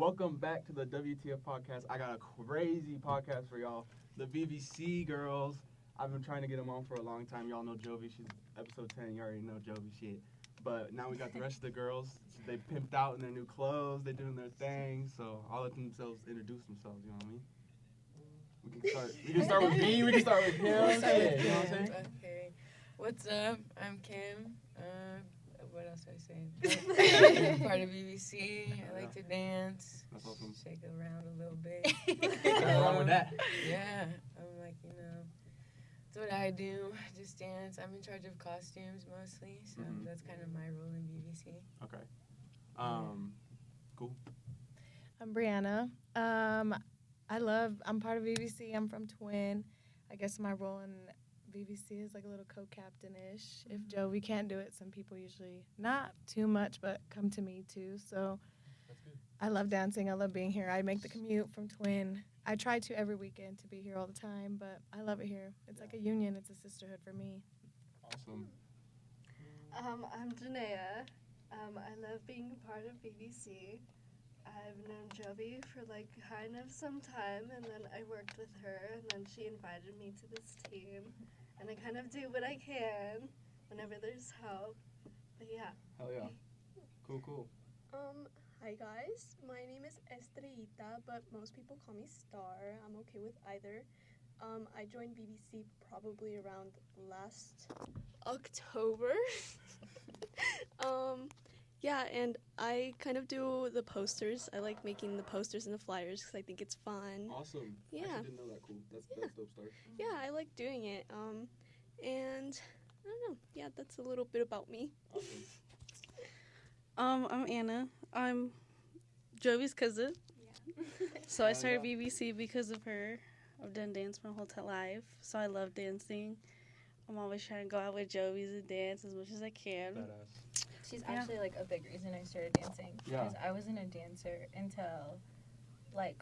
Welcome back to the WTF podcast. I got a crazy podcast for y'all. The VVC girls. I've been trying to get them on for a long time. Y'all know Jovi. She's episode 10. You already know Jovi shit. But now we got the rest of the girls. They pimped out in their new clothes. They're doing their thing. So I'll let themselves introduce themselves. You know what I mean? We can start with me. We can start with him. You know what I'm saying? Okay. What's up? I'm Kim. What else do I say? I'm part of VVC. I like to dance. That's awesome. Shake it around a little bit. Nothing wrong with that. Yeah. I'm like, that's what I do. Just dance. I'm in charge of costumes mostly. So that's kind of my role in VVC. Okay. Cool. I'm Brianna. I'm part of VVC. I'm from Twin. I guess my role in VVC is like a little co-captain-ish. If Jovi can't do it, some people usually, not too much, but come to me too. So That's good. I love dancing. I love being here. I make the commute from Twin. I try to every weekend to be here all the time, but I love it here. It's like a union. It's a sisterhood for me. Awesome. I'm Janaea. I love being a part of VVC. I've known Jovi for kind of some time, and then I worked with her, and then she invited me to this team, and I kind of do what I can whenever there's help. But yeah. Hell yeah. Cool. Hi guys, my name is Estrellita, but most people call me Star. I'm okay with either. I joined BBC probably around last October. Yeah, and I kind of do the posters. I like making the posters and the flyers because I think it's fun. Awesome. Yeah. I actually didn't know that. Cool. That's dope start. Yeah, I like doing it. And I don't know. Yeah, that's a little bit about me. Awesome. I'm Anna. I'm Jovi's cousin. Yeah. So I started BBC because of her. I've done dance my whole life, so I love dancing. I'm always trying to go out with Jovi's and dance as much as I can. Badass. She's actually a big reason I started dancing. Yeah. Because I wasn't a dancer until 10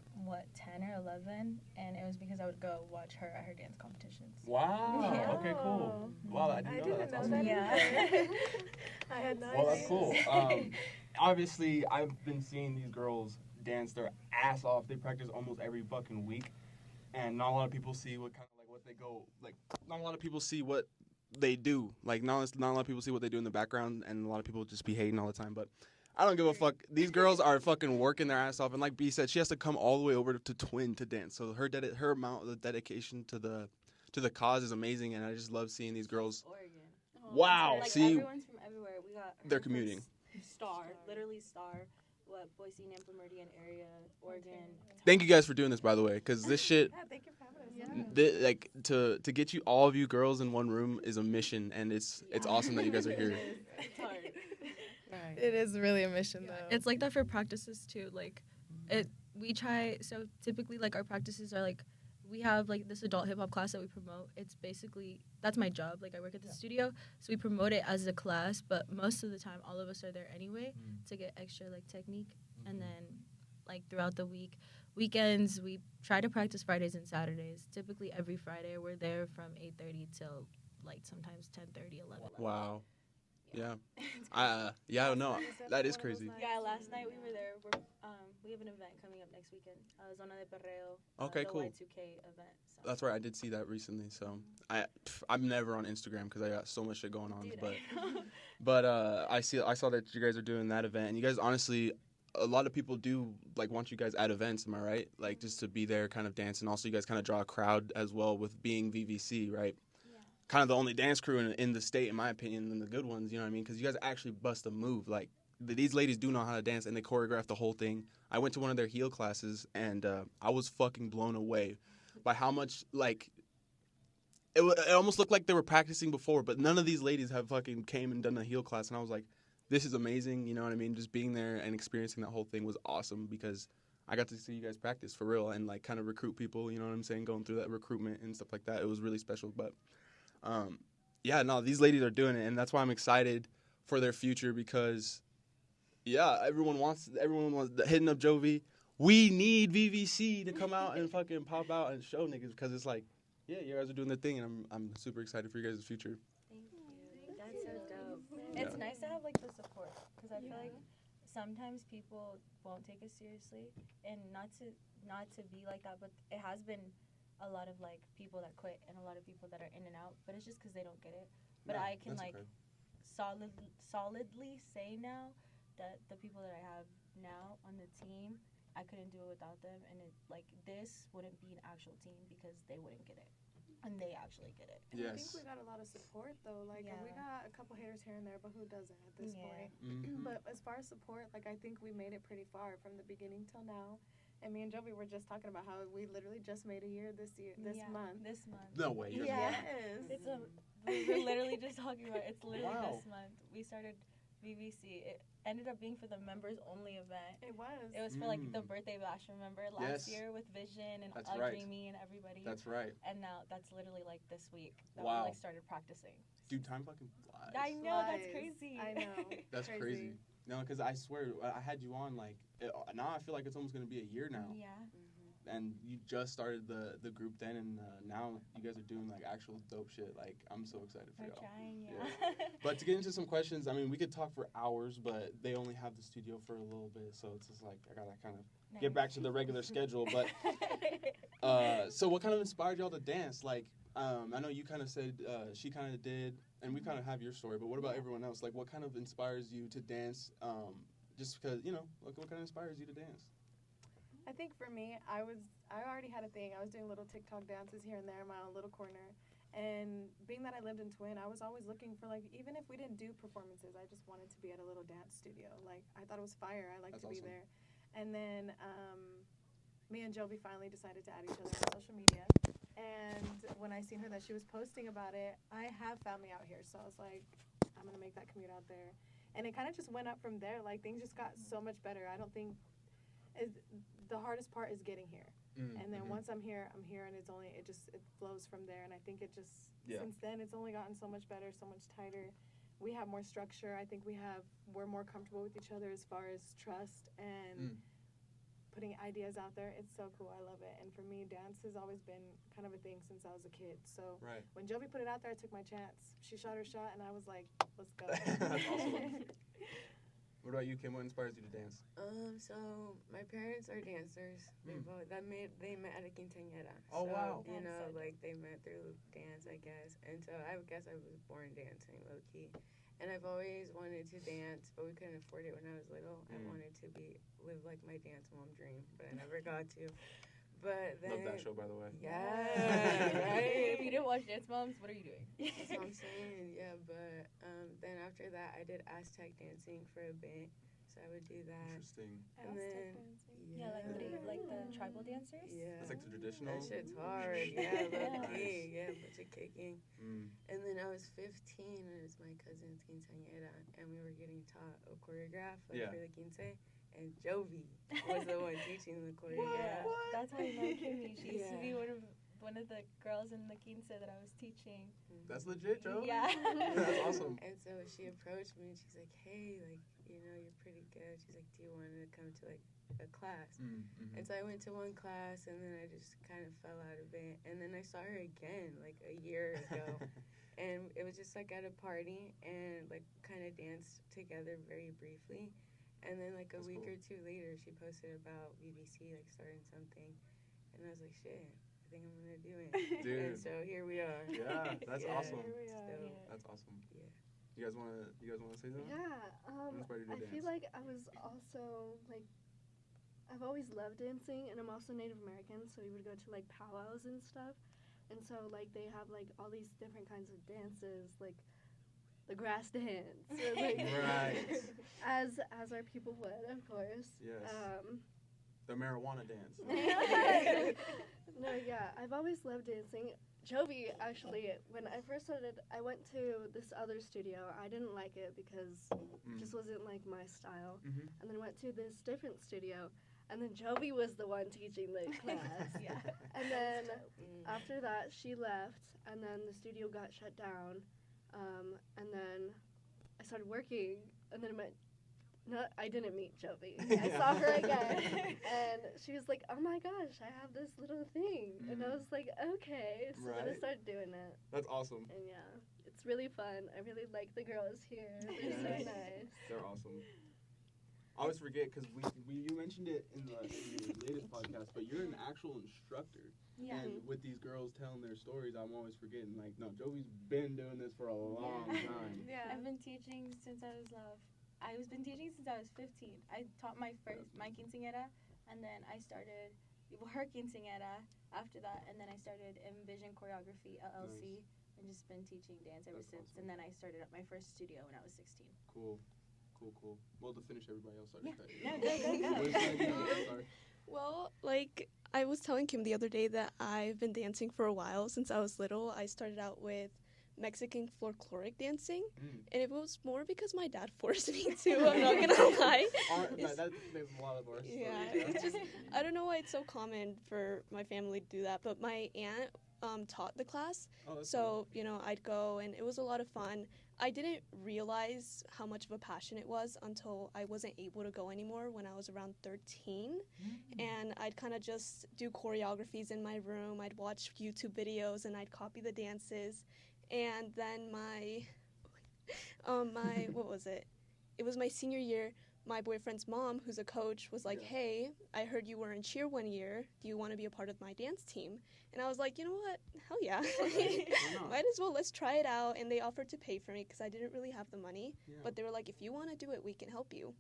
or 11, and it was because I would go watch her at her dance competitions. Wow. Yeah. Okay, cool. Wow, I didn't know that. That's awesome. Yeah. I had no Well, that's cool. Obviously, I've been seeing these girls dance their ass off. They practice almost every fucking week, and not a lot of people see what they go. Not a lot of people see what they do. Not a lot of people see what they do in the background, and a lot of people just be hating all the time. But I don't give a fuck. These girls are fucking working their ass off, and like B said, she has to come all the way over to Twin to dance. So her amount of dedication to the cause is amazing, and I just love seeing these girls. Oregon. Wow. See, everyone's from everywhere. We got they're commuting. literally Star. Boise, Nampa, Meridian area, Oregon. Thank you guys for doing this, by the way, because this shit. Yeah, thank you for having us. To get you all of you girls in one room is a mission, and it's awesome that you guys are here. It's hard. Right. It is really a mission, though. It's like that for practices too. We try. So typically, our practices are we have this adult hip hop class that we promote. It's basically that's my job. I work at the studio, so we promote it as a class. But most of the time, all of us are there anyway to get extra technique. And then throughout the weekends we try to practice Fridays and Saturdays. Typically every Friday we're there from 8:30 till sometimes 10:30, 11. Wow. Yeah. No, that is crazy. Yeah, last night we were there. We have an event coming up next weekend. Zona de Perreo. Okay, the cool. Y2K event. So. That's right. I did see that recently. So I'm never on Instagram because I got so much shit going on. Dude, But I saw that you guys are doing that event, and you guys honestly, a lot of people do want you guys at events. Am I right? Just to be there, kind of dancing. Also, you guys kind of draw a crowd as well with being VVC, right? Yeah. Kind of the only dance crew in the state, in my opinion, and the good ones. You know what I mean? Because you guys actually bust a move. These ladies do know how to dance, and they choreograph the whole thing. I went to one of their heel classes, and I was fucking blown away by how much it almost looked like they were practicing before, but none of these ladies have fucking came and done a heel class, and I was like, this is amazing. You know what I mean? Just being there and experiencing that whole thing was awesome because I got to see you guys practice for real and kind of recruit people. You know what I'm saying? Going through that recruitment and stuff like that. It was really special. But these ladies are doing it, and that's why I'm excited for their future because. Yeah, everyone wants hitting up Jovi. We need VVC to come out and fucking pop out and show niggas because it's you guys are doing the thing, and I'm super excited for you guys' future. Thank you. That's so dope. Yeah. It's nice to have the support because I feel sometimes people won't take us seriously, and not to be like that, but it has been a lot of like people that quit and a lot of people that are in and out, but it's just because they don't get it. But No, I can that's like okay. solidly say now that the people that I have now on the team, I couldn't do it without them, and it like this wouldn't be an actual team because they wouldn't get it, and they actually get it. And I think Yes. we got a lot of support though. Like Yeah. we got a couple haters here and there, but who doesn't at this Yeah. point? Mhm. But as far as support, like I think we made it pretty far from the beginning till now. And me and Jovi were just talking about how we literally just made a year this month. This month. No way. You guys Yeah. won. It's a. We were literally just talking about. It's literally Wow. this month. We started VVC. It ended up being for the members only event. It was. It was for like the Mm. birthday bash. Remember last Yes. year with Vision and That's right. Dreamy and everybody. That's right. And now that's literally like this week that Wow. we like started practicing. Dude, time fucking flies. I know that's Flies. crazy. I know. That's crazy. No, because I swear, I had you on, like, now I feel like it's almost going to be a year now. Yeah. And you just started the group then, and now you guys are doing, like, actual dope shit. Like, I'm so excited for We're y'all. trying. Yeah. Yeah. But to get into some questions, I mean, we could talk for hours, but they only have the studio for a little bit, so it's just like, I got to kind of get back to the regular schedule. But, so what kind of inspired y'all to dance? Like, I know you kind of said she kind of did, and we kind of have your story, but what about everyone else? Like, what kind of inspires you to dance? Just because, you know, what kind of inspires you to dance? I think for me, I already had a thing. I was doing little TikTok dances here and there in my own little corner. And being that I lived in Twin, I was always looking for, like, even if we didn't do performances, I just wanted to be at a little dance studio. Like, I thought it was fire. I liked That's to be awesome. there. And then me and Jovi finally decided to add each other on social media. And when I seen her that she was posting about it, I have family out here. So I was like, I'm going to make that commute out there. And it kind of just went up from there. Like, things just got so much better. I don't think the hardest part is getting here. And then once I'm here, and it flows from there. And I think it just, since then, it's only gotten so much better, so much tighter. We have more structure. I think we're more comfortable with each other as far as trust and putting ideas out there. It's so cool. I love it. And for me, dance has always been kind of a thing since I was a kid. So when Jovi put it out there, I took my chance. She shot her shot, and I was like, let's go. That's awesome. What about you, Kim? What inspires you to dance? So my parents are dancers. They met at a quinceañera. Oh, so, wow. You know, like they met through dance, I guess. And so I guess I was born dancing, low key. And I've always wanted to dance, but we couldn't afford it when I was little. I wanted to live like my dance mom dream, but I never got to. But then, Love that show, by the way. Yeah, right. If you didn't watch Dance Moms, what are you doing? That's what I'm saying. Yeah, but then after that, I did Aztec dancing for a bit, so I would do that. Interesting. And then, Yeah, like what do you, like the tribal dancers? Yeah. That's like the traditional. That shit's hard. Yeah, low key. Yeah, a bunch of kicking. And then I was 15, and it was my cousin's quinceañera, and we were getting taught a choreograph for the quince. And Jovi was the one teaching the choreograph. That's how I know Kimmy. She used to be one of the girls in the quince that I was teaching. That's legit, Joe. Yeah. That's awesome. And so she approached me, and she's like, hey, like, you know, you're pretty good. She's like, do you want to come to, like, a class? And so I went to one class, and then I just kind of fell out of it. And then I saw her again, like, a year ago. And it was just, like, at a party, and, like, kind of danced together very briefly. And then, like, a week or two later, she posted about VVC, like, starting something. And I was like, shit, I think I'm going to do it. Dude. And so here we are. Yeah, that's awesome. Here we are. So, That's awesome. yeah. You guys wanna say something? Yeah, inspired you to I dance? feel like I was also, like, I've always loved dancing, and I'm also Native American, so we would go to, like, powwows and stuff. And so, like, they have, like, all these different kinds of dances, like, the grass dance. Or, like, Right. As our people would, of course. Yes. The marijuana dance. No, yeah, I've always loved dancing. Jovi, actually, when I first started, I went to this other studio. I didn't like it because it just wasn't, like, my style. And then went to this different studio. And then Jovi was the one teaching the class. Yeah. And then after that, she left, and then the studio got shut down. And then I started working, and then I didn't meet Jovi. I saw her again, and she was like, oh my gosh, I have this little thing. And I was like, okay. So then I started doing it. That's awesome. And yeah, it's really fun. I really like the girls here. They're so nice. They're awesome. I always forget because you mentioned it in your latest podcast, but you're an actual instructor. Yeah. And with these girls telling their stories, I'm always forgetting, like, no, Jovi's been doing this for a long time. Yeah. I've been teaching since I was 15. I taught my quinceañera, and then I started her quinceañera after that, and then I started Envision Choreography LLC, and just been teaching dance ever since. Awesome. And then I started up my first studio when I was 16. Cool. Well, to finish everybody else, sorry. Go. Well, like I was telling Kim the other day that I've been dancing for a while since I was little. I started out with Mexican folkloric dancing, and it was more because my dad forced me to. I'm not gonna lie. That makes a lot of our stories. Yeah, it's just I don't know why it's so common for my family to do that, but my aunt taught the class, so cool. I'd go, and it was a lot of fun. I didn't realize how much of a passion it was until I wasn't able to go anymore when I was around 13, and I'd kind of just do choreographies in my room. I'd watch YouTube videos, and I'd copy the dances, and then my what was it? It was my senior year. My boyfriend's mom, who's a coach, was like, hey, I heard you were in cheer one year. Do you want to be a part of my dance team? And I was like, you know what? Hell yeah. Might as well. Let's try it out. And they offered to pay for me because I didn't really have the money. Yeah. But they were like, if you want to do it, we can help you.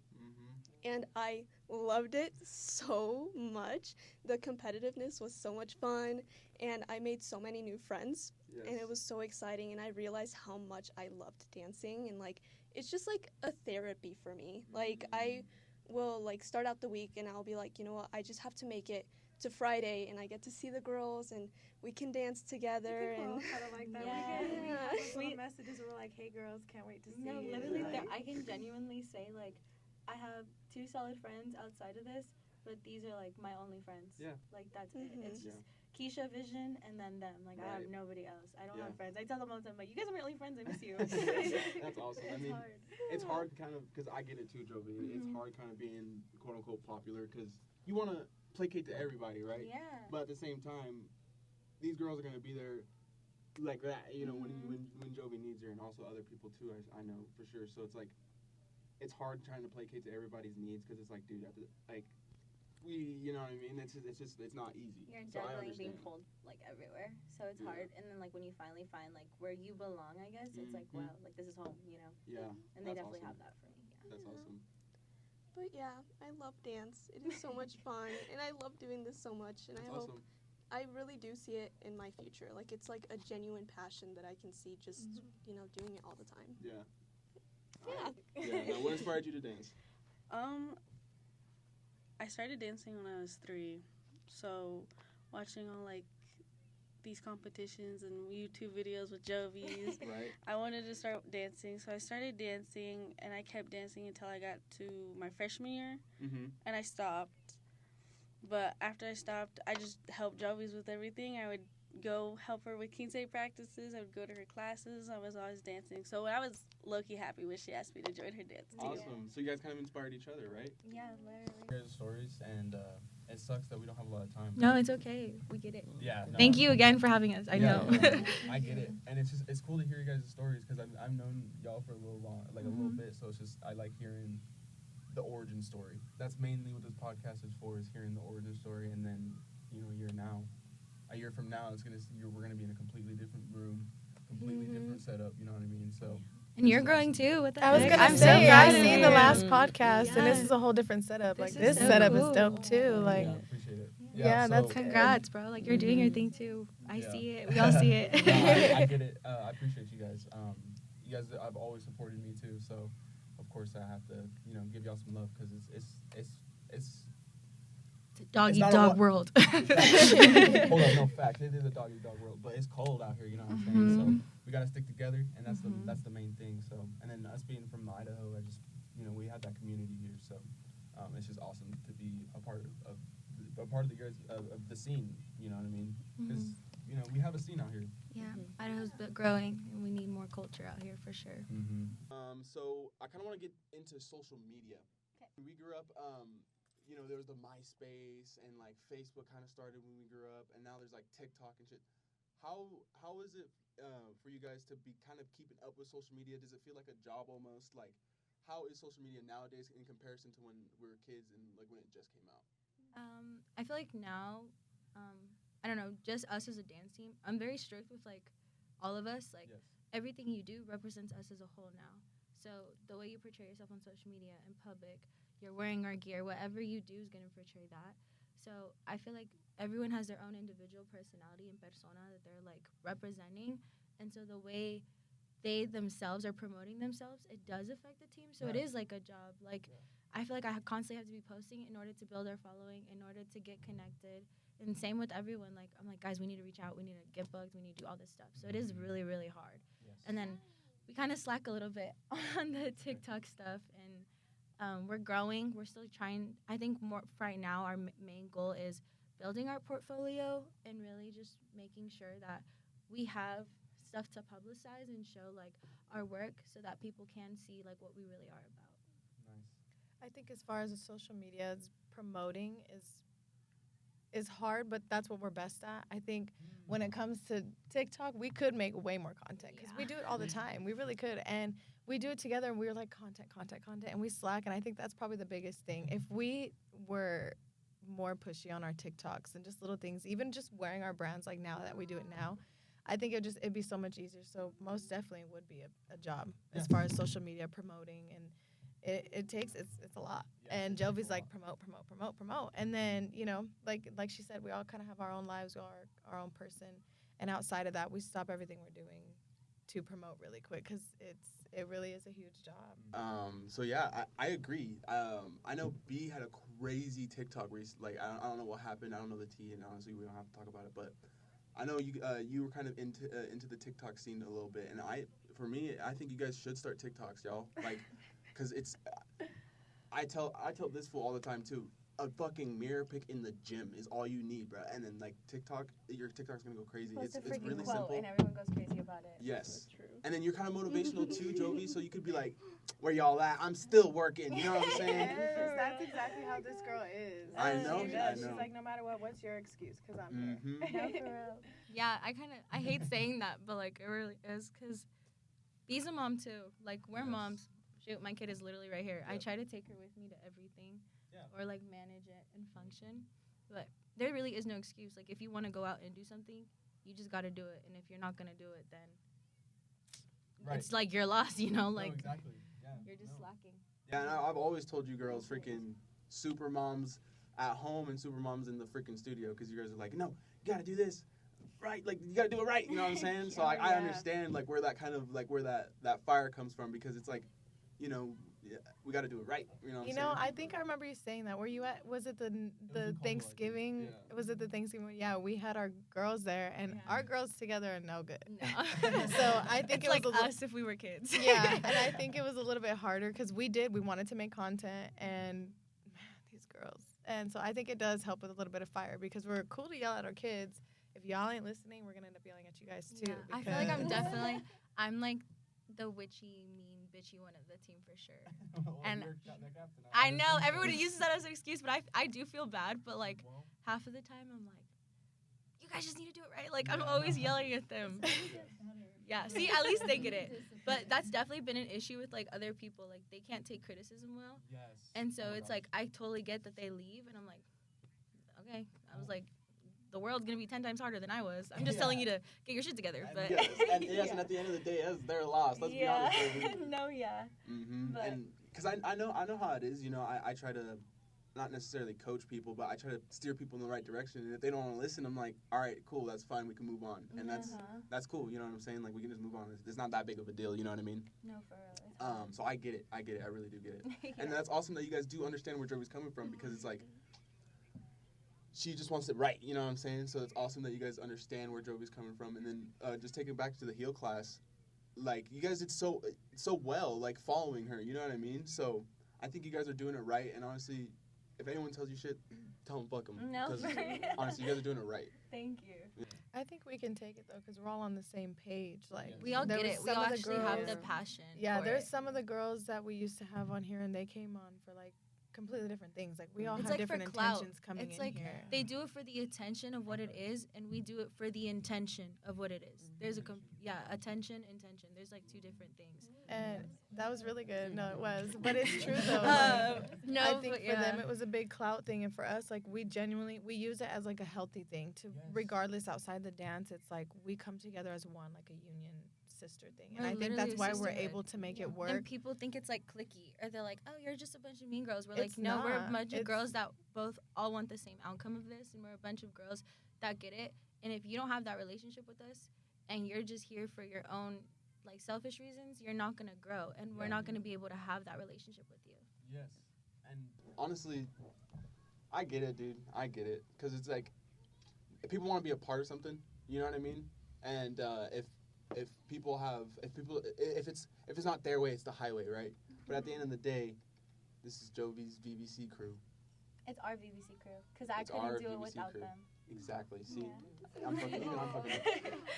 And I loved it so much. The competitiveness was so much fun. And I made so many new friends. Yes. And it was so exciting. And I realized how much I loved dancing. And, like, it's just like a therapy for me. Like, I will, like, start out the week and I'll be like, you know what, I just have to make it to Friday and I get to see the girls and we can dance together. I think and we're all kind of like that. We have little messages where we're like, hey girls, can't wait to see you. No, literally, I can genuinely say, like, I have 2 solid friends outside of this, but these are, like, my only friends. Yeah. Like, that's it. It's just Keisha, Vision, and then them. Like, I have nobody else. I don't have friends. I tell them all the time, like, you guys are my only friends. I miss you. That's awesome. I mean, it's hard kind of, because I get it too, Jovi. It's hard kind of being, quote-unquote, popular, because you want to placate to everybody, right? Yeah. But at the same time, these girls are going to be there like that, when Jovi needs her, and also other people, too, I know, for sure. So it's like, it's hard trying to placate to everybody's needs, because it's like, dude, you know what I mean? It's not easy. You're juggling being pulled, like, everywhere. So it's hard. And then, like, when you finally find, like, where you belong, I guess, it's like, wow, like, this is home, Yeah. And they definitely have that for me. Yeah. That's awesome. But, yeah, I love dance. It is so much fun. And I love doing this so much. And I hope I really do see it in my future. Like, it's, like, a genuine passion that I can see just, doing it all the time. Yeah. Now, what inspired you to dance? I started dancing when I was 3, so watching all, like, these competitions and YouTube videos with Jovies, right. I wanted to start dancing, so I started dancing, and I kept dancing until I got to my freshman year, and I stopped. But after I stopped, I just helped Jovies with everything. I would go help her with quince practices. I would go to her classes. I was always dancing. So I was low-key happy when she asked me to join her dance team. Awesome. So you guys kind of inspired each other, right? Yeah, literally. Here's the stories, and it sucks that we don't have a lot of time. No, it's okay. We get it. Yeah. No, Thank you again for having us. I know. I get it. And it's cool to hear you guys' stories, because I've known y'all for a little little bit, so it's just, I like hearing the origin story. That's mainly what this podcast is for, is hearing the origin story, and then, a year from now, we're gonna be in a completely different room, completely different setup. You know what I mean? So. And you're growing too. What the I was heck? gonna I'm say, so I proud of seen you. the last podcast, and this is a whole different setup. This setup is dope too. Like, appreciate it. Yeah, that's congrats, bro. Like, you're doing your thing too. I see it. We all see it. I get it. I appreciate you guys. You guys have always supported me too. So, of course, I have to, give y'all some love, because it's dog world. Hold on, no facts. It is a dog world, but it's cold out here. You know what I'm saying? So we gotta stick together, and that's the main thing. So, and then us being from Idaho, I just, we have that community here. So, it's just awesome to be a part of the scene. You know what I mean? Because we have a scene out here. Yeah, Idaho's growing, and we need more culture out here for sure. So I kind of want to get into social media. Okay. We grew up. There was the MySpace, and like Facebook kind of started when we grew up, and now there's like TikTok and shit. How is it for you guys to be kind of keeping up with social media? Does it feel like a job almost? Like, how is social media nowadays in comparison to when we were kids and like when it just came out? I feel like now, I don't know, just us as a dance team. I'm very strict with like all of us. Like everything you do represents us as a whole now. So the way you portray yourself on social media in public, you're wearing our gear, whatever you do is gonna portray that. So I feel like everyone has their own individual personality and persona that they're like representing, and so the way they themselves are promoting themselves, it does affect the team. So it is like a job. Like I feel like I constantly have to be posting in order to build our following, in order to get connected. And same with everyone. Like I'm like, guys, we need to reach out. We need to get booked. We need to do all this stuff. So it is really, really hard. Yes. And then we kind of slack a little bit on the TikTok stuff, and we're growing. We're still trying. I think more right now our main goal is building our portfolio and really just making sure that we have stuff to publicize and show like our work so that people can see like what we really are about. Nice. I think as far as the social media promoting is hard, but that's what we're best at. I think when it comes to TikTok, we could make way more content because we do it all the time. We really could. And we do it together and we're like content, and we slack. And I think that's probably the biggest thing. If we were more pushy on our TikToks and just little things, even just wearing our brands like now that we do it now, I think it'd be so much easier. So most definitely would be a job as far as social media promoting, and it's a lot. Yes, and Jovi's like promote. And then, you know, like she said, we all kind of have our own lives, we are our own person. And outside of that, we stop everything we're doing to promote really quick because it really is a huge job. So yeah, I agree. I know B had a crazy TikTok like I don't know what happened. I don't know the tea, and honestly, we don't have to talk about it. But I know you were kind of into the TikTok scene a little bit, and for me, I think you guys should start TikToks, y'all. Like, cause I tell this fool all the time too. A fucking mirror pic in the gym is all you need, bro. And then like your TikTok's gonna go crazy. It's really simple. And everyone goes crazy about it. Yes. True. And then you're kind of motivational too, Jovi. So you could be like, "Where y'all at? I'm still working." You know what I'm saying? Yes, that's exactly how this girl is. I know. She's like, no matter what's your excuse? Because I'm here. No, for real. Yeah, I hate saying that, but like it really is because B's a mom too. Like we're moms. Shoot, my kid is literally right here. Yep. I try to take her with me to everything, or like manage it and function. But there really is no excuse. Like if you want to go out and do something, you just got to do it. And if you're not gonna do it, then it's like you're lost. You know, like exactly. You're just slacking. Yeah, and I've always told you girls, freaking super moms at home and super moms in the freaking studio, because you guys are like, no, you gotta do this right, like you gotta do it right. You know what I'm saying? So I understand like where that kind of like where that fire comes from, because it's like, you know, we got to do it right. You know what I'm saying? I think I remember you saying that. Were you at, was it the Thanksgiving? Yeah. Was it the Thanksgiving? Yeah, we had our girls there, and our girls together are no good. No. So I think it's like us if we were kids. Yeah, and I think it was a little bit harder because we wanted to make content, and man, these girls. And so I think it does help with a little bit of fire, because we're cool to yell at our kids. If y'all ain't listening, we're going to end up yelling at you guys too. Yeah, I feel like I'm like the witchy, mean, bitchy one of the team for sure. And I know everybody uses that as an excuse, but I do feel bad. But like half of the time, I'm like, you guys just need to do it right. Like I'm always yelling at them. Yeah, see, at least they get it. But that's definitely been an issue with like other people. Like they can't take criticism well. Yes. And so it's like I totally get that they leave, and I'm like, okay. I was like, the world's gonna be 10 times harder than I was. I'm just telling you to get your shit together. But and and at the end of the day, they're lost. Let's be honest. No, yeah. Mm-hmm. And because I know how it is. You know, I try to not necessarily coach people, but I try to steer people in the right direction. And if they don't want to listen, I'm like, all right, cool, that's fine. We can move on, and that's cool. You know what I'm saying? Like we can just move on. It's not that big of a deal. You know what I mean? No, for real. So I get it. I really do get it. And that's awesome that you guys do understand where Jovi's coming from, because it's like, she just wants it right, you know what I'm saying? So it's awesome that you guys understand where Jovi's coming from. And then just taking it back to the heel class, like, you guys did so well, like, following her, you know what I mean? So I think you guys are doing it right. And honestly, if anyone tells you shit, tell them fuck them. No, honestly, you guys are doing it right. Thank you. Yeah. I think we can take it, though, because we're all on the same page. Like we all get it. We all actually have the passion. Yeah, there's some of the girls that we used to have on here, and they came on for, like, completely different things. Like, we all It's have like different for clout. intentions coming It's in like here. they do it for the attention of what it is, and we do it for the intention of what it is. There's attention, intention. There's like two different things. And that was really good. No, it was. But it's true, though. No, I think but for them, it was a big clout thing. And for us, like, we use it as, like, a healthy thing. Regardless, outside the dance, it's like we come together as one, like a union sister thing. And I think that's why we're able to make it work. And people think it's, like, cliquey. Or they're like, oh, you're just a bunch of mean girls. We're It's like, no, we're a not. bunch of girls that all want the same outcome of this. And we're a bunch of girls that get it. And if you don't have that relationship with us, and you're just here for your own, like, selfish reasons, you're not going to grow. And we're not going to be able to have that relationship with you. Yes. And honestly, I get it, dude. I get it. Because it's like, if people want to be a part of something, you know what I mean? And if it's not their way, it's the highway, right? But at the end of the day, this is Jovi's VVC crew. It's our VVC crew, because I couldn't do it without them. Exactly. See, Yeah. I'm fucking.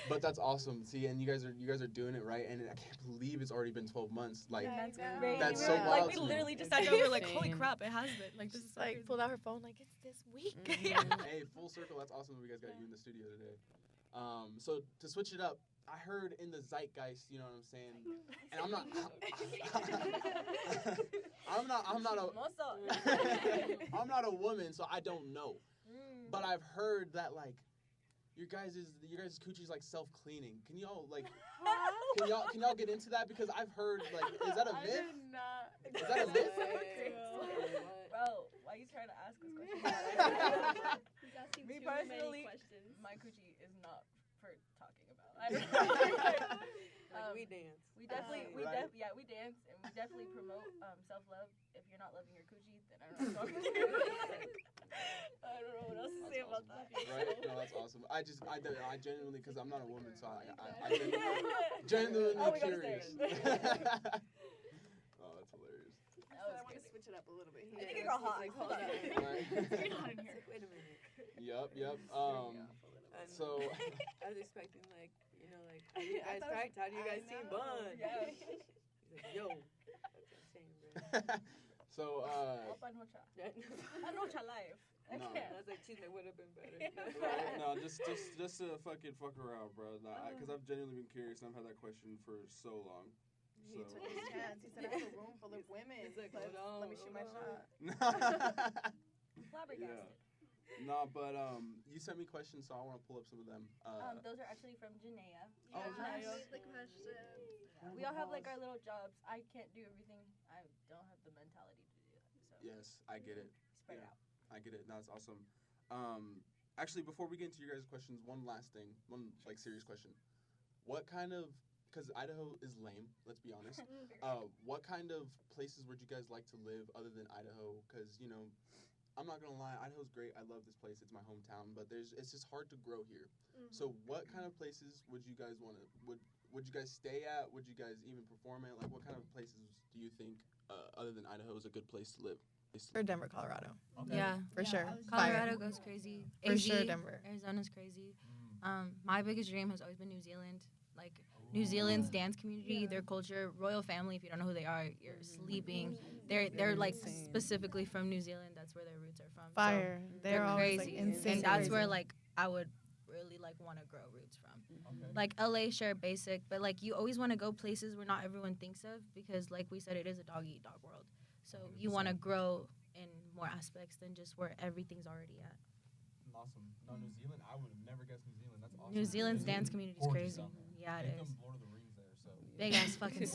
But that's awesome. See, and you guys are doing it right, and I can't believe it's already been 12 months. Like, that's crazy. that's so wild. Like, we to me. literally just sat over like, holy crap, it has been. Like, this is so Like, crazy. pulled out her phone, like, it's this week. Hey, full circle. That's awesome that we guys got you in the studio today. So to switch it up, I heard in the zeitgeist, you know what I'm saying, and I'm not I'm not a woman, so I don't know. But I've heard that, like, your guys' coochie's like self-cleaning. Can y'all get into that? Because I've heard, like, is that a myth? Is that a myth? Bro, why are you trying to ask us questions? He's asking Me too many personally, questions. my coochie is not for talking about. I don't know. We dance. We definitely, we Right. dance, and we definitely promote self-love. If you're not loving your coochie, then I don't know what to talk to you. I don't know what else to say about that. Right? No, that's awesome. I genuinely, because I'm not a woman, so I genuinely Oh, we gotta curious. stay. Oh, that's hilarious. I want to switch it up a little bit. I think it got hot. Like, Hold hold on. on. Right. It's hot in here. It's like, wait a minute. Yep. And So I was expecting, like, you know, like, how do you guys packed? How do you guys see Bun? Yeah. He's like, yo. That's what I'm saying, bro. so Panocha. Panocha live. I No. can't. I was like, cheese would have been better. no, just to fucking fuck around, bro. Because I've genuinely been curious, and I've had that question for so long. He took his chance. He said, I have a room full of women. He's like, let me shoot my shot. Flabbergasted. No, but you sent me questions, so I want to pull up some of them. Those are actually from Janaea. Oh, Yeah, nice. the question. We all have like our little jobs. I can't do everything. I don't have the mentality to do that. So Yes, I get it. spread Yeah. out. I get it. No, that's awesome. Actually, before we get into your guys' questions, one last thing, one like serious question. What kind of, because Idaho is lame, let's be honest. What kind of places would you guys like to live other than Idaho? Because, you know, I'm not gonna lie, Idaho's great. I love this place. It's my hometown, but it's just hard to grow here. Mm-hmm. So, what kind of places would you guys want to would you guys stay at? Would you guys even perform at? Like, what kind of places do you think other than Idaho is a good place to live? Or Denver, Colorado. Yeah. For sure. Colorado Fire. goes crazy. For AZ, sure, Denver. Arizona's crazy. My biggest dream has always been New Zealand. Like, New Zealand's dance community, their culture, royal family, if you don't know who they are, you're sleeping. They're like specifically from New Zealand. That's where their roots are from. Fire. So They're always, crazy. like, insane. And that's crazy. where, like, I would really, like, want to grow roots from. Like, LA, sure, basic, but, like, you always want to go places where not everyone thinks of because, like we said, it is a dog-eat-dog world. So you want to grow in more aspects than just where everything's already at. Awesome. No, New Zealand, I would have never guessed New Zealand. That's awesome. New Zealand's dance community is Gorgeous crazy. out there. Yeah, They it filmed is. Lord of the Rings there, so. Big ass fucking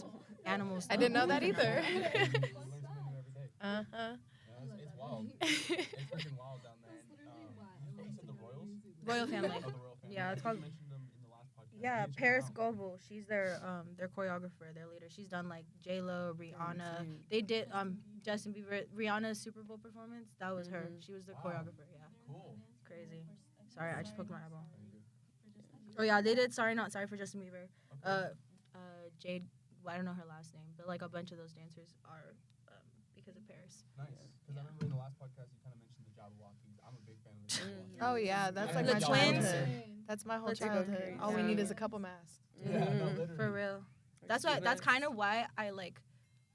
animals. I didn't know that either. You learn something new every day. Uh-huh. Yeah, it's wild. It's freaking wild down there. And, you said the Royals? Royal family. Oh, the Royal family. Yeah, it's You called. mentioned them in the last podcast. Yeah, You should check Paris them out. Goebel. She's their choreographer, their leader. She's done like J Lo, Rihanna. They did Justin Bieber, Rihanna's Super Bowl performance. That was her. She was the choreographer. Yeah, Cool. crazy. Sorry, I just poked my eyeball. Oh yeah, they did Sorry Not Sorry for Justin Bieber. Jade, well, I don't know her last name, but like a bunch of those dancers are because of Paris. Nice. Because I remember in the last podcast you kind of mentioned the Jabberwockies. I'm a big fan of the Jabberwockies. Oh, yeah. That's like The my twins. childhood. That's my whole Let's go childhood. crazy. All we Yeah. need is a couple masks. Yeah, no, literally. For real. That's kind of why I like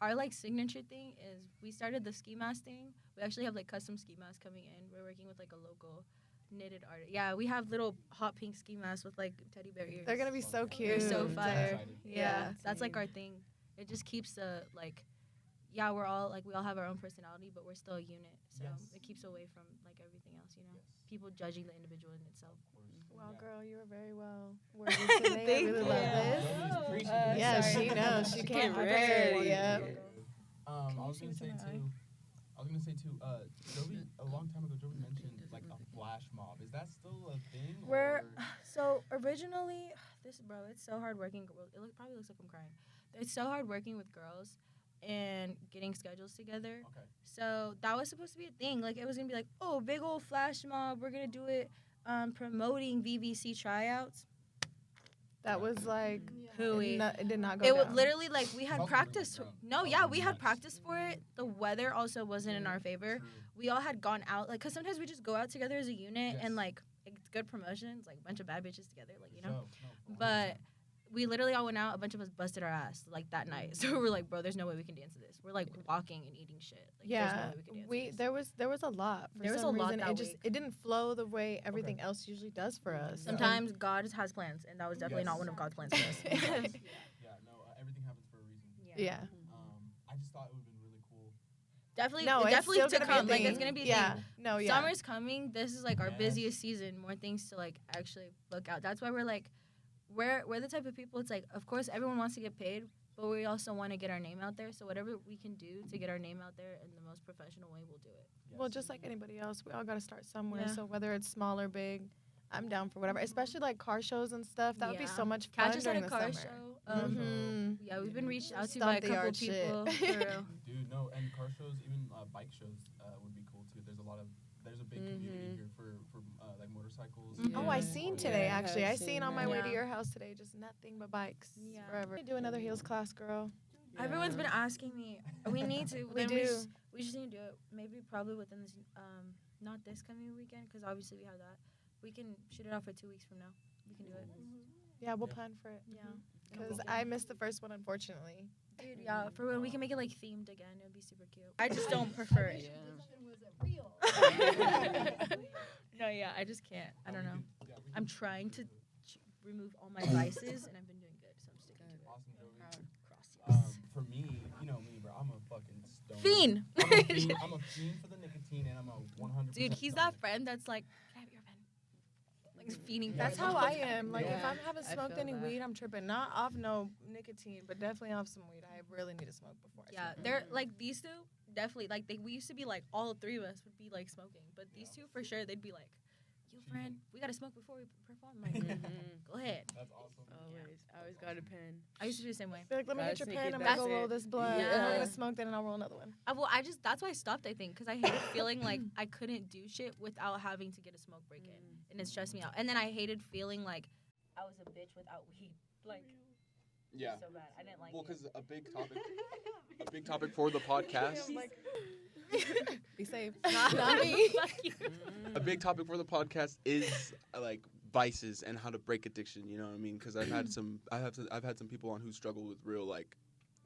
our like signature thing is we started the ski mask thing. We actually have like custom ski masks coming in. We're working with like a local knitted artist. Yeah, we have little hot pink ski masks with like teddy bear ears. They're gonna be so cute. They're so fire. Yeah. That's like our thing. It just keeps the like, yeah, we all have our own personality, but we're still a unit. So it keeps away from like everything else, you know. People judging the individual in itself. Wow, girl, you were very well worded today. I really love this. Yeah, she knows. She can't prepare. Yeah. I was gonna say too. Jovi, a long time ago, Jovi mentioned like a flash mob. Is that still a thing? So originally, it's so hard working. It probably looks like I'm crying. It's so hard working with girls and getting schedules together. Okay. So that was supposed to be a thing. Like it was gonna be like, oh, big old flash mob. We're gonna do it. Promoting VVC tryouts. That was like hooey. It did not go It down. was literally like we had practice. We had practice for it. The weather also wasn't in our favor. True. We all had gone out, like, cause sometimes we just go out together as a unit and like it's good promotions, like a bunch of bad bitches together, like you know. But we literally all went out. A bunch of us busted our ass like that night. So we're like, bro, there's no way we can dance to this. We're like walking and eating shit. Like, there's no way we can dance to this. There was a lot. There was a lot that week. It didn't flow the way everything else usually does for us. Sometimes God has plans, and that was definitely not one of God's plans for us. Everything happens for a reason. Yeah. I just thought it would have been really cool. Definitely to come. Like it's gonna be a thing. No, yeah. Summer's coming. This is like our busiest season. More things to like actually look out. That's why we're like, we're the type of people. It's like, of course, everyone wants to get paid, but we also want to get our name out there. So whatever we can do to get our name out there in the most professional way, we'll do it. Well, just like anybody else, we all got to start somewhere. Yeah. So whether it's small or big, I'm down for whatever. Especially like car shows and stuff. That would be so much fun Catch us at during a the car summer. show. Yeah, we've been reached out to by a couple people. For real. Dude, no, and car shows, even bike shows would be cool too. There's a big community here for like motorcycles. Oh, I seen today actually. I seen on my way to your house today. Just nothing but bikes. Yeah. Forever. Do another heels class, girl. Yeah. Everyone's been asking me. We need to. We do. We just need to do it. Maybe probably within this, not this coming weekend, because obviously we have that. We can shoot it out for 2 weeks from now. We can do it. Yeah, we'll plan for it. Yeah. Because I missed the first one, unfortunately. Dude, yeah. For real, we can make it like themed again. It would be super cute. I just don't prefer it. No, yeah. I just can't. I don't know. I'm trying to remove all my vices, and I've been doing good, so I'm sticking to it. Awesome, Jovi. Cross. For me, you know me, bro. I'm a fucking stoner. Fiend. I'm a fiend for the nicotine, and I'm a 100%. Dude, he's that friend that's like, can I have your pen? Like, he's fiending. That's how I am. Like, if I haven't I smoked feel any that. weed, I'm tripping. Not off no nicotine, but definitely off some weed. I really need to smoke before I Yeah, smoke. they're like these two. Definitely, like we used to be like all three of us would be like smoking, but these two for sure they'd be like, "Yo, friend, we gotta smoke before we perform." I'm like, go ahead. That's awesome. I always got a pen. I used to do the same way. Be like, let me Gotta get your sneak pen. it I'm back. gonna go roll this blunt. Yeah. I'm gonna smoke that, and I'll roll another one. That's why I stopped. I think because I hated feeling like I couldn't do shit without having to get a smoke break in, and it stressed me out. And then I hated feeling like I was a bitch without weed. Like, Yeah. so bad. I didn't like Well, it. because a big topic for the podcast. Be safe. Not me. A big topic for the podcast is like vices and how to break addiction. You know what I mean? Because I've had some people on who struggle with real like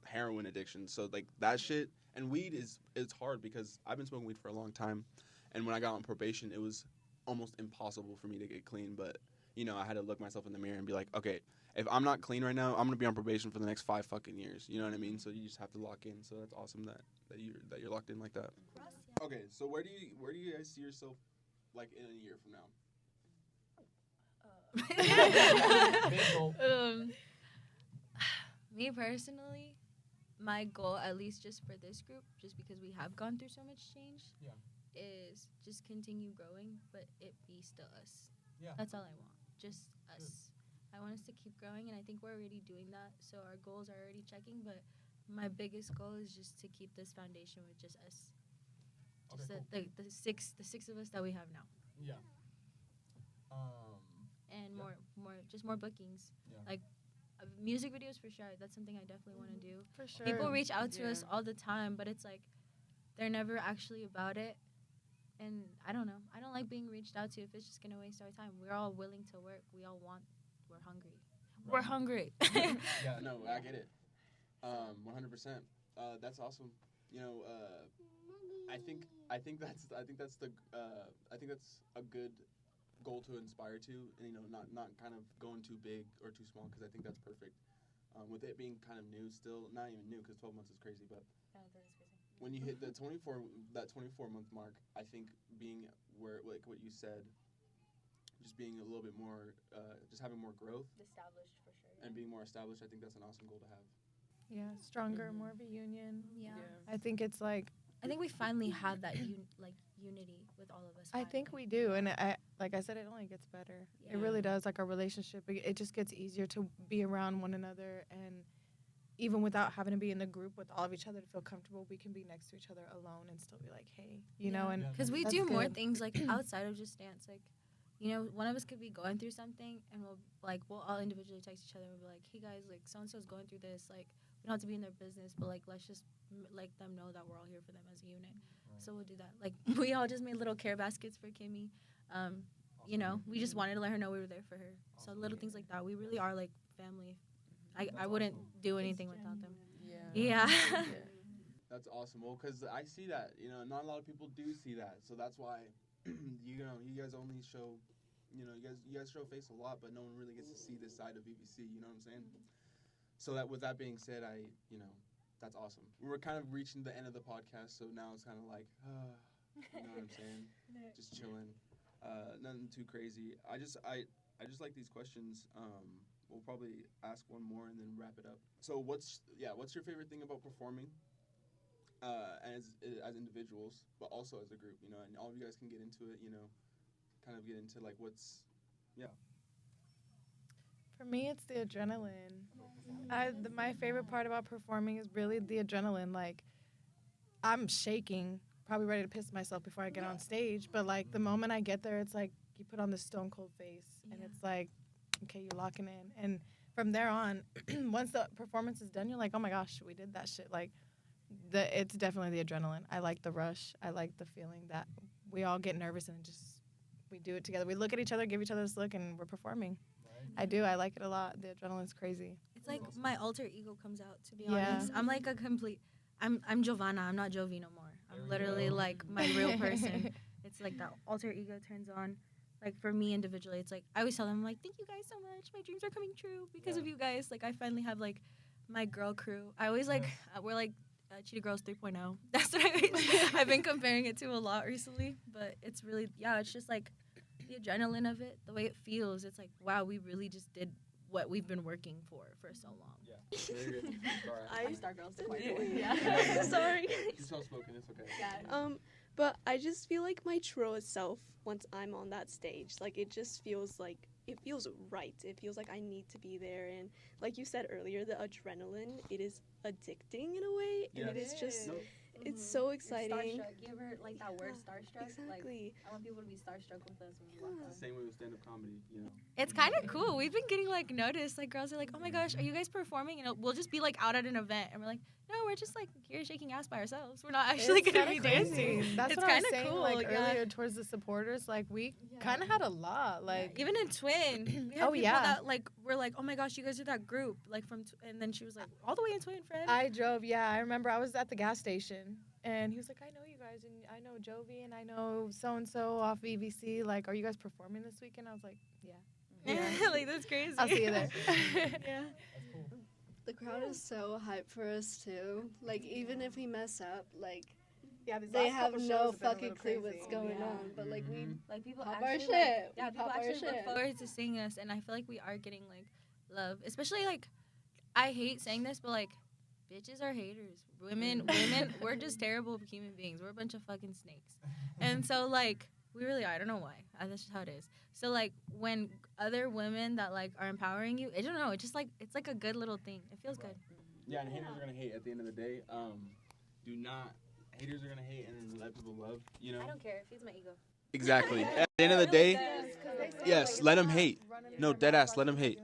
heroin addiction. So like that shit and weed it's hard because I've been smoking weed for a long time, and when I got on probation, it was almost impossible for me to get clean. But you know, I had to look myself in the mirror and be like, okay, if I'm not clean right now, I'm gonna be on probation for the next 5 fucking years. You know what I mean? So you just have to lock in. So that's awesome that you're locked in like that. Okay, so where do you guys see yourself like in a year from now? Me personally, my goal, at least just for this group, just because we have gone through so much change, is just continue growing, but it be still us. Yeah. That's all I want. Just us. I want us to keep growing, and I think we're already doing that. So our goals are already checking, but my biggest goal is just to keep this foundation with just us. Just Okay, the six of us that we have now. Yeah. And more bookings. Yeah. Like music videos for sure. That's something I definitely want to do. For sure. People reach out to us all the time, but it's like they're never actually about it. And I don't know. I don't like being reached out to if it's just gonna waste our time. We're all willing to work. We're hungry. Right. We're hungry. Yeah, no, I get it. 100%. That's awesome. You know, I think that's a good goal to inspire to, and not kind of going too big or too small, because I think that's perfect. With it being kind of new, still not even new, because 12 months is crazy, but when you hit the 24-month mark, I think being where, like what you said, just being a little bit more, just having more growth, Established for sure. and being more established, I think that's an awesome goal to have. Yeah, stronger, more of a union. Yeah. I think it's like, I think we finally have that unity with all of us. I think we do, and like I said, it only gets better. It really does. Like our relationship, it just gets easier to be around one another, and even without having to be in the group with all of each other to feel comfortable, we can be next to each other alone and still be like, hey, you know, and because we that's do more good. things like outside of just dance. Like, one of us could be going through something, and we'll all individually text each other and be like, hey guys, like so and so's going through this. Like, we don't have to be in their business, but like let's just let them know that we're all here for them as a unit. So we'll do that. Like we all just made little care baskets for Kimmy. We just wanted to let her know we were there for her. So little things like that. We really are like family. I wouldn't do anything without them. Yeah. That's awesome. Well, because I see that, not a lot of people do see that. So that's why, you guys only show, you guys show face a lot, but no one really gets to see this side of VVC. You know what I'm saying? So that with that being said, that's awesome. We're kind of reaching the end of the podcast, so now it's kind of like, you know what I'm saying? Just chilling. Nothing too crazy. I just like these questions. We'll probably ask one more and then wrap it up. So what's your favorite thing about performing? As individuals, but also as a group, and all of you guys can get into it, kind of get into like what's, For me, it's the adrenaline. My favorite part about performing is really the adrenaline. Like, I'm shaking, probably ready to piss myself before I get on stage, but like the moment I get there, it's like you put on this stone cold face, and it's like, okay, you're locking in, and from there on, once the performance is done, you're like, oh my gosh, we did that shit. Like, it's definitely the adrenaline. I like the rush. I like the feeling that we all get nervous and just we do it together. We look at each other, give each other this look, and we're performing. I do. I like it a lot. The adrenaline's crazy. It's like my alter ego comes out, to be honest. I'm like a complete... I'm Giovanna. I'm not Jovi no more. I'm literally like my real person. It's like that alter ego turns on. Like for me individually, it's like I always tell them, I'm like, thank you guys so much. My dreams are coming true because of you guys. Like I finally have like my girl crew. I always like, we're like Cheetah Girls 3.0. That's what I've been comparing it to a lot recently. But it's really, it's just like the adrenaline of it, the way it feels. It's like, wow, we really just did what we've been working for so long. Yeah. Very good. I'm Star Girls 2.0. Yeah. Sorry. You're soft-spoken. It's okay. Yeah. But I just feel like my true self, once I'm on that stage, like it just feels like, it feels right. It feels like I need to be there. And like you said earlier, the adrenaline, it is addicting in a way. And it is just, it's so exciting. Starstruck. You ever like that word starstruck? Exactly. Like, I want people to be starstruck with us when we walk on. It's the same way with stand-up comedy, It's kind of cool. We've been getting like noticed. Like girls are like, oh my gosh, are you guys performing? And we'll just be like out at an event and we're like, no, we're just like here shaking ass by ourselves. We're not actually going to be dancing. That's it's what I was kind of saying, cool. like earlier towards the supporters. Like we kind of had a lot. Like even in Twin, we had people that like were like, oh my gosh, you guys are that group. Like and then she was like, all the way in Twin, friend. I drove. Yeah, I remember I was at the gas station. And he was like, I know you guys, and I know Jovi, and I know so-and-so off VVC. Like, are you guys performing this weekend? I was like, yeah. Like, that's crazy. I'll see you there. Yeah. The crowd is so hyped for us, too. Like, even if we mess up, like, they have no fucking clue what's going on. But, like, we people pop actually, our shit. People actually look forward to seeing us, and I feel like we are getting, like, love. Especially, like, I hate saying this, but, like, bitches are haters. Women, we're just terrible human beings. We're a bunch of fucking snakes. And so, like, we really are. I don't know why. That's just how it is. So, like, when other women that, like, are empowering you, I don't know. It's just, like, it's, like, a good little thing. It feels good. Yeah, and haters are going to hate at the end of the day. Haters are going to hate and then let people love, I don't care. It feeds my ego. Exactly. At the end of the day, yes, let them hate. No, dead ass, let them hate.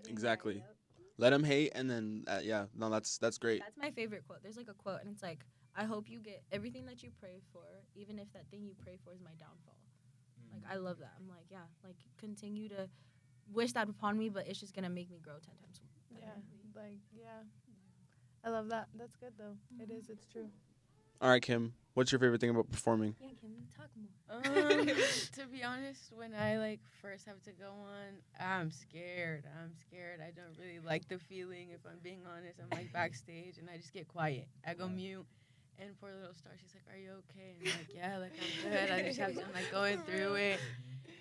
Exactly. Let them hate, and then, that's great. That's my favorite quote. There's, like, a quote, and it's, like, I hope you get everything that you pray for, even if that thing you pray for is my downfall. Like, I love that. I'm like, like, continue to wish that upon me, but it's just going to make me grow 10 times. I love that. That's good though. It is. It's true. All right, Kim. What's your favorite thing about performing? Yeah, Kim, talk more. To be honest, when I like first have to go on, I'm scared. I don't really like the feeling. If I'm being honest, I'm like backstage and I just get quiet. I go mute. And poor little Star, she's like, "Are you okay?" And I'm like, "Yeah, like I'm good." I just have to, I'm like going through it.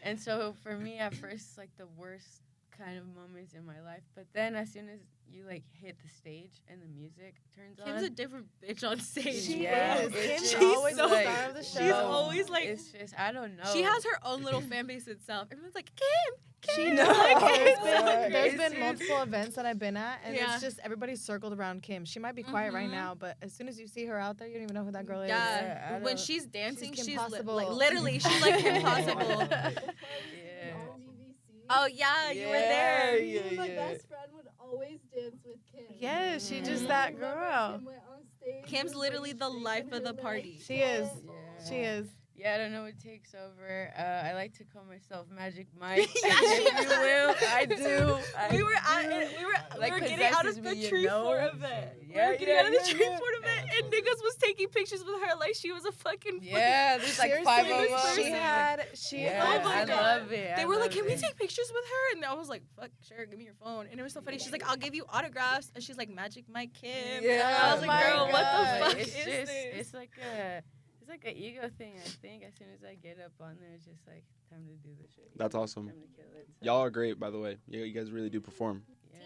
And so for me, at first, it's like the worst kind of moments in my life. But then as soon as you like hit the stage and the music turns on, Kim's a different bitch on stage. She is. Kim's She's always so- the star of the show. She's always like, it's just I don't know. she has her own little fan base itself. Everyone's like, Kim. She Kim. knows. Like, There's been multiple events that I've been at, and Yeah. it's just everybody's circled around Kim. She might be quiet right now, but as soon as you see her out there, you don't even know who that girl is. Yeah, I when don't- she's dancing, She's she's Kimpossible. like literally, she's like Kimpossible. Yeah. On VVC. Oh yeah, you were there. Me and my best friend would always dance with Kim. Yeah, she just that girl. Kim went on stage Kim's with, literally like, the streak life in of her the party. She is. Yeah. She is. Yeah, I don't know what takes over. I like to call myself Magic Mike. Yeah, if you will. I do. We were getting out of the possesses me, tree you know? fort event. Yeah, we were getting out of the tree yeah. fort event, and niggas was taking pictures with her like she was a fucking. Yeah, there's like Seriously, 5 of this us. She had. She. Yeah, Oh my I God. love it. They I were like, love "Can we it. take pictures with her?" And I was like, "Fuck, sure, give me your phone." And it was so funny. She's like, "I'll give you autographs," and she's like, "Magic Mike Kim." Yeah, I was like, my "Girl, what God. the fuck It's is just, this?" it's like an ego thing. I think as soon as I get up on there, it's just like time to do the shit. That's awesome. Time to kill it. So, Y'all are great, by the way. You guys really do perform. yeah.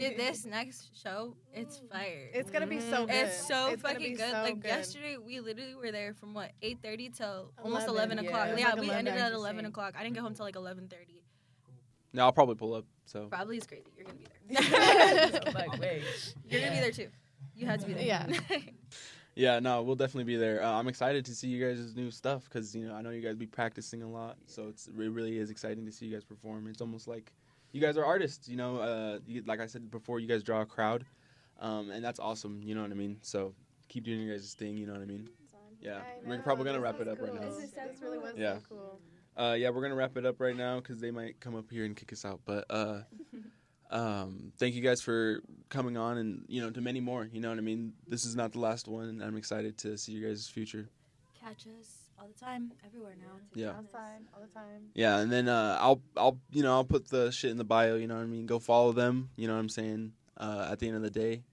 Dude, this next show, it's fire. It's gonna be so good. It's so It's gonna fucking be good. so Like good. yesterday, we literally were there from what 8:30 till almost 11. 11 Yeah. o'clock. It was Yeah, like we 11. ended at 11 o'clock. I didn't get home till like 11:30. Now I'll probably pull up. So Probably is crazy. You're gonna be there. I'm like, wait. You're gonna be there too. You had to be there. Yeah. yeah, no, we'll definitely be there. I'm excited to see you guys' new stuff because I know you guys be practicing a lot, so it really is exciting to see you guys perform. It's almost like you guys are artists. Like I said before, you guys draw a crowd, and that's awesome. You know what I mean? So keep doing your guys' thing. You know what I mean? Yeah, we're probably gonna wrap it up right now. This really was Yeah. so cool. Yeah, we're gonna wrap it up right now because they might come up here and kick us out. But thank you guys for coming on, and to many more. You know what I mean? This is not the last one, and I'm excited to see you guys' future. Catch us all the time, everywhere now. Yeah. Outside all the time. Yeah, and then I'll put the shit in the bio. You know what I mean? Go follow them. You know what I'm saying? At the end of the day,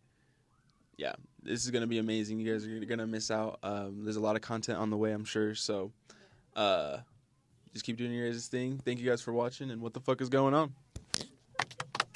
yeah, this is gonna be amazing. You guys are gonna miss out. There's a lot of content on the way, I'm sure. So, just keep doing your guys' thing. Thank you guys for watching. And what the fuck is going on?